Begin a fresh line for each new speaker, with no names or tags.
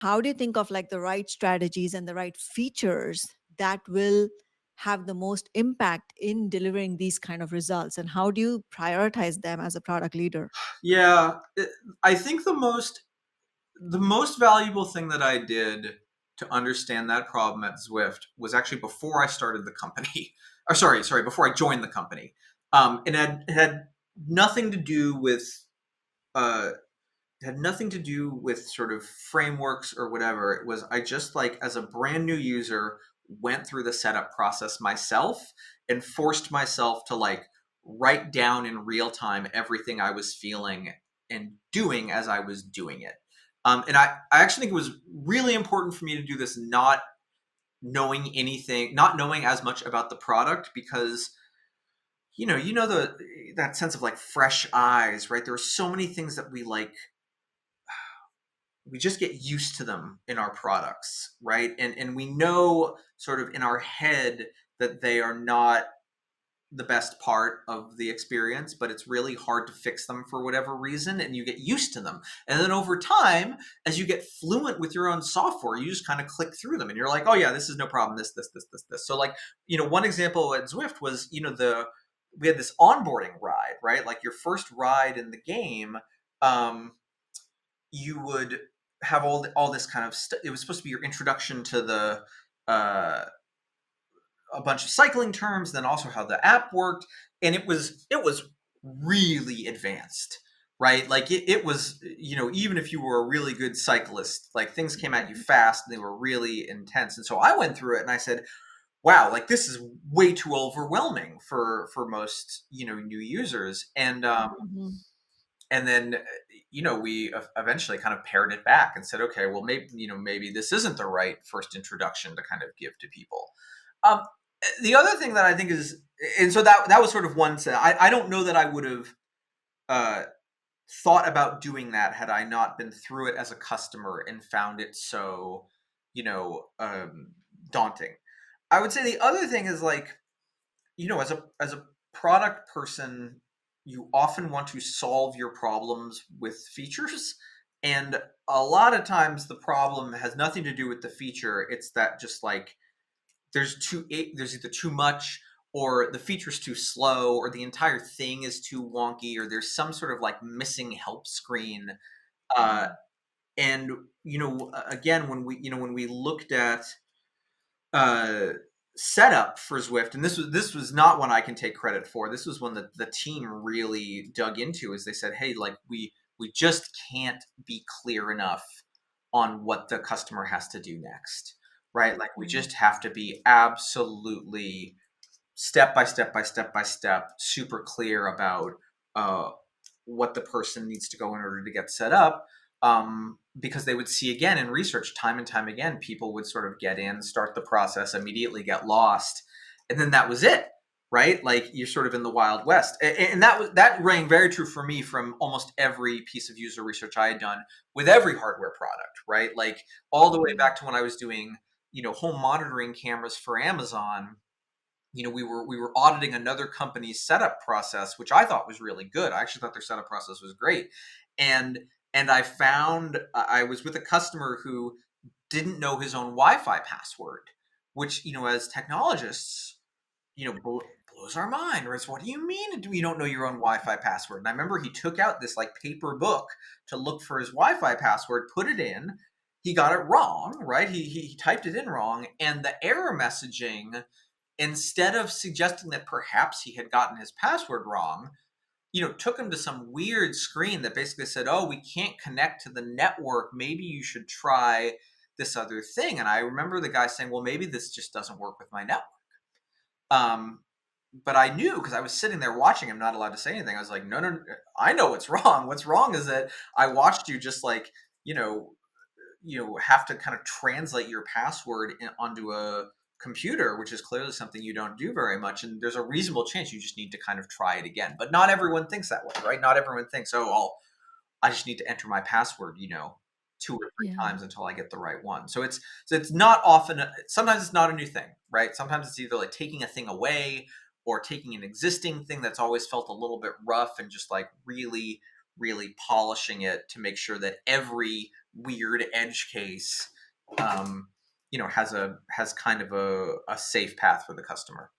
how do you think of like the right strategies and the right features that will have the most impact in delivering these kind of results, and how do you prioritize them as a product leader?
Yeah, I think the most valuable thing that I did to understand that problem at Zwift was actually before I started the company. Or sorry, before I joined the company. It had nothing to do with uh, had nothing to do with sort of frameworks or whatever. It was I just like as a brand new user went through the setup process myself and forced myself to like write down in real time everything I was feeling and doing as I was doing it. And I actually think it was really important for me to do this not knowing anything, not knowing as much about the product because you know that sense of like fresh eyes, right? There are so many things that we just get used to them in our products, right? And we know sort of in our head that they are not the best part of the experience, but it's really hard to fix them for whatever reason, and you get used to them. And then over time, as you get fluent with your own software, you just kind of click through them and you're like, oh yeah, this is no problem, this. So like, one example at Zwift was, we had this onboarding ride, right? Like your first ride in the game, um, you would have all this kind of it was supposed to be your introduction to the uh, a bunch of cycling terms, then also how the app worked, and it was really advanced, right? Like it was, even if you were a really good cyclist, like things came at you fast and they were really intense. And so I went through it and I said, wow, like this is way too overwhelming for most new users.
Mhm.
And then we eventually kind of pared it back and said, okay, well, maybe this isn't the right first introduction to kind of give to people. um, the other thing that I think is, and so that was sort of one set. I don't know that I would have uh, thought about doing that had I not been through it as a customer and found it so daunting. I would say the other thing is like, as a product person, you often want to solve your problems with features. And a lot of times the problem has nothing to do with the feature. It's that just like there's either too much, or the feature's too slow, or the entire thing is too wonky, or there's some sort of like missing help screen. Uh, and again, when we looked at uh, setup for Zwift, and this was not one I can take credit for. This was one that the team really dug into. Is they said, hey, like we just can't be clear enough on what the customer has to do next, right? Like we
Mhm.
just have to be absolutely step by step by step by step, super clear about uh, what the person needs to go in order to get set up. Because they would see again in research, time and time again, people would sort of get in, start the process, immediately get lost, and then that was it, right? Like you're sort of in the Wild West, and that rang very true for me from almost every piece of user research I had done with every hardware product, right? Like all the way back to when I was doing home monitoring cameras for Amazon. We were auditing another company's setup process, which I thought was really good. I actually thought their setup process was great. And I found I was with a customer who didn't know his own Wi-Fi password, which, as technologists, blows our mind. Whereas, what do you mean you don't know your own Wi-Fi password? And I remember he took out this like paper book to look for his Wi-Fi password, put it in. He got it wrong, right? He typed it in wrong, and the error messaging, instead of suggesting that perhaps he had gotten his password wrong, took him to some weird screen that basically said, oh, we can't connect to the network. Maybe you should try this other thing. And I remember the guy saying, well, maybe this just doesn't work with my network. Um, but I knew, because I was sitting there watching him, not allowed to say anything. I was like, no, no, no, I know what's wrong. What's wrong is that I watched you just like, have to kind of translate your password onto a computer, which is clearly something you don't do very much. And there's a reasonable chance you just need to kind of try it again. But not everyone thinks that way, right? Not everyone thinks, oh, I just need to enter my password, two or three
Yeah.
times until I get the right one. So it's not often. Sometimes it's not a new thing, right? Sometimes it's either like taking a thing away or taking an existing thing that's always felt a little bit rough and just like really really polishing it to make sure that every weird edge case, has kind of a safe path for the customer.